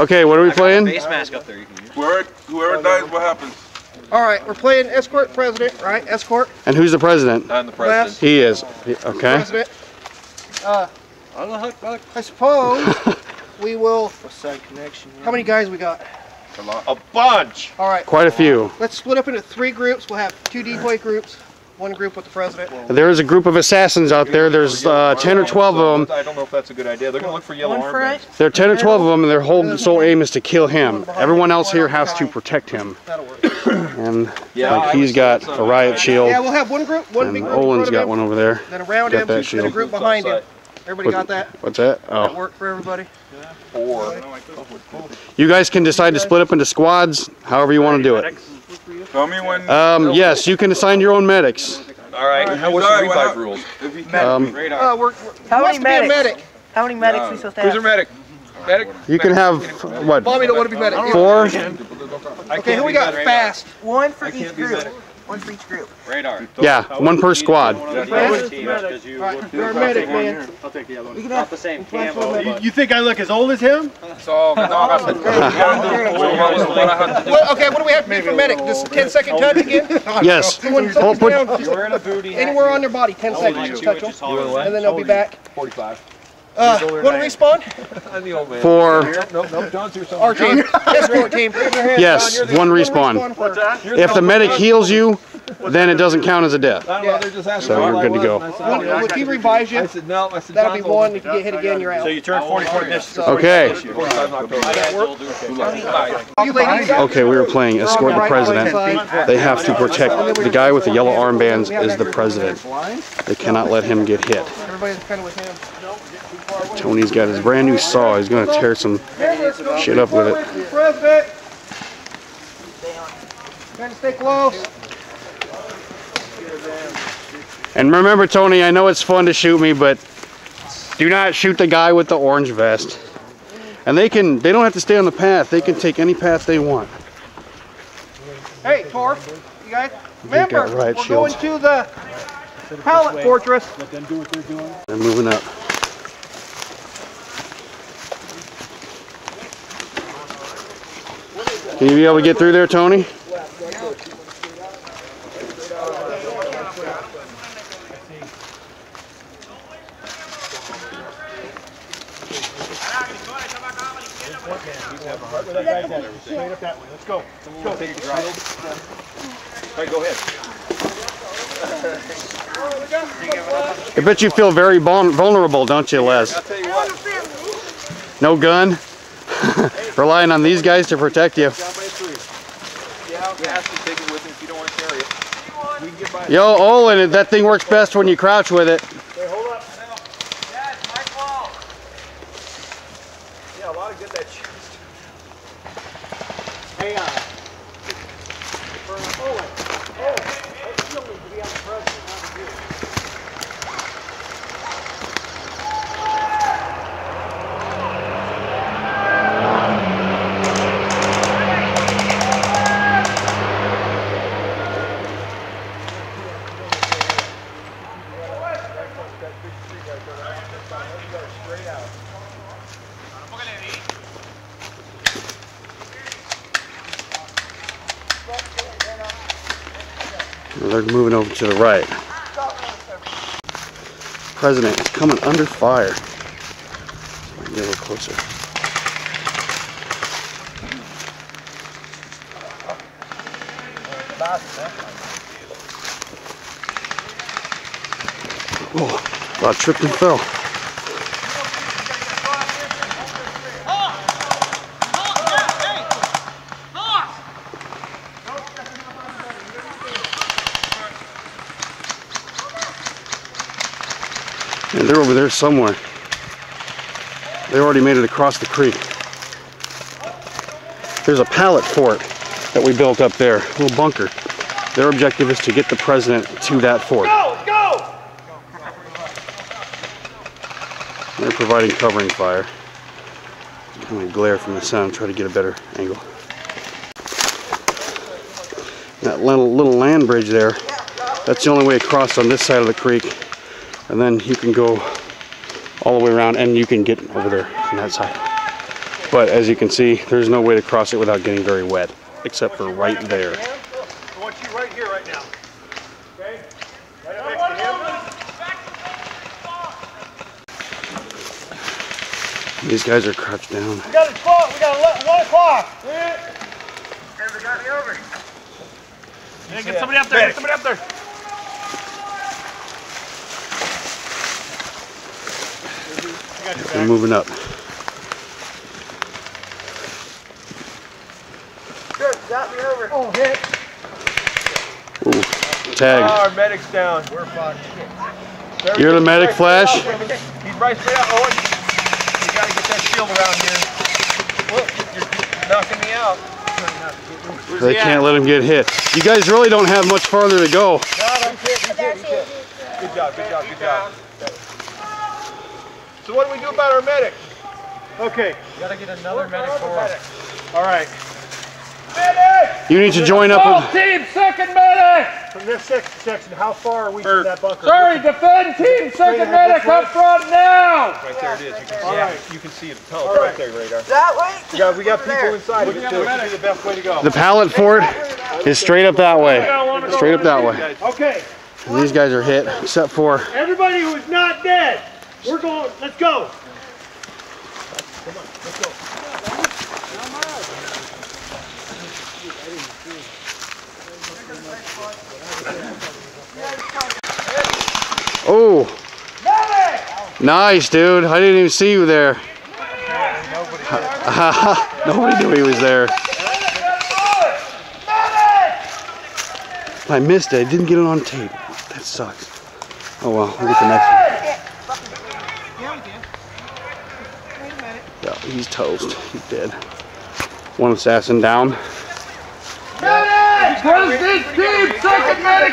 Okay, what are we playing? Face mask up there you can use. Whoever dies, what happens? All right, we're playing Escort President, right? Escort. And who's the president? I'm the president. He is. Okay. President. I suppose we will. How many guys we got? A bunch. All right. Quite a few. Let's split up into 3 groups. We'll have 2 decoy groups. 1 group with the president. There is a group of assassins out there. There's 10 or 12 of them. I don't know if that's a good idea. They're going to look for yellow armbands. There are 10 or 12 of them, and their whole sole aim is to kill him. Everyone else here has to protect him. That'll work. And like he's got a riot shield. Yeah, we'll have 1 group, 1 And big group. Olin's got one over there. Then around Got him, that and a shield. group behind him. Everybody got that? What's that? That Oh. work for everybody? 4. You guys can decide to split up into squads, however you want to do it. Tell me when. Yes, you can assign your own medics. All right. What's the revive rules? How many medics? medic. How many medics are we supposed to Who's have? our medic? Medic. You can have, what, Bobby don't want to be medic. 4? Okay, who we got? Fast. 1 for each group. 1 for each group. Radar. Yeah, 1 per squad. You're a medic, man. You can have The same camo. You think I look as old as him? So, no, that's it. Okay, what do we have to do for medic? Just 10-second touch again? Yes. Someone Oh, put- down, just You're in a booty. anywhere on their body, 10 seconds, just touch them. And then they'll be back. 45. Want to respawn? For, Our team. Escort team. yes, 1 respawn. If the medic heals you, then it doesn't count as a death. So you're good to go. If he revives you, that'll be 1. If you get hit again, you're out. So you turn 44 distance. Okay. You ladies, Okay, we were playing Escort the President. They have to protect the guy with the yellow armbands is the president. They cannot let him get hit. everybody's kind of with him. Tony's got his brand new saw. He's going to tear some shit up with it. President. Trying to stay close. And remember, Tony, I know it's fun to shoot me, but do not shoot the guy with the orange vest. And they don't have to stay on the path. They can take any path they want. Hey, Tor, you guys, remember, got riot we're shields. going to the pallet fortress. They're moving up. Can you be able to get through there, Tony? Let's go. Alright, go ahead. I bet you feel very vulnerable, don't you, Les? I'll tell you what. No gun? Relying on these guys to protect you. Yeah, you have to take it with him if you don't want to carry it. We can get by. Yo, Olin, that thing works best when you crouch with it. Hold up. Yeah, it's my fault. Yeah, a lot of get that chest. Hey, for Owen. Oh, that shield needs to be on the president, not the you. They're moving over to the right. President is coming under fire. Get a little closer. Oh, about tripped and fell. And they're over there somewhere. They already made it across the creek. There's a pallet fort that we built up there, a little bunker. Their objective is to get the president to that fort. Go! Go! They're providing covering fire. I'm going to glare from the sun, try to get a better angle. That little land bridge there, that's the only way across on this side of the creek. And then you can go all the way around and you can get over there on that side. But as you can see, there's no way to cross it without getting very wet, except for right there. I want you right here, right now. Okay? Right up next to him. These guys are crouched down. We got a spot. We got 1 o'clock. Hey, they got me over. Hey, get somebody up there. Get somebody up there. They're moving up. Good, got me over. Oh, hit. Ooh, tag. Our medic's down. We're fucked. You're the medic, Flash? He's right straight out, Owen. You gotta get that shield around here. Look, you're knocking me out. They can't let him get hit. You guys really don't have much farther to go. Good job, good job, good job. So what do we do about our medic? Okay. Gotta get another medic for us. All right. You need to join up with... Team, second medic! From this section, how far are we from that bunker? Sorry, defend team, second medic up front now! Right there it is. You can see it. You can see it. Tell us All right there, radar. That way? We got people inside. Which is the best way to go? The pallet fort is straight up that way. Straight up that way. Okay, And these guys are hit, except for... everybody who's not dead, we're going, let's go. Oh! Nice, dude. I didn't even see you there. Nobody knew he was there. I missed it. I didn't get it on tape. That sucks. Oh well, we'll get the next one. Yeah, he's toast. He's dead. One assassin down.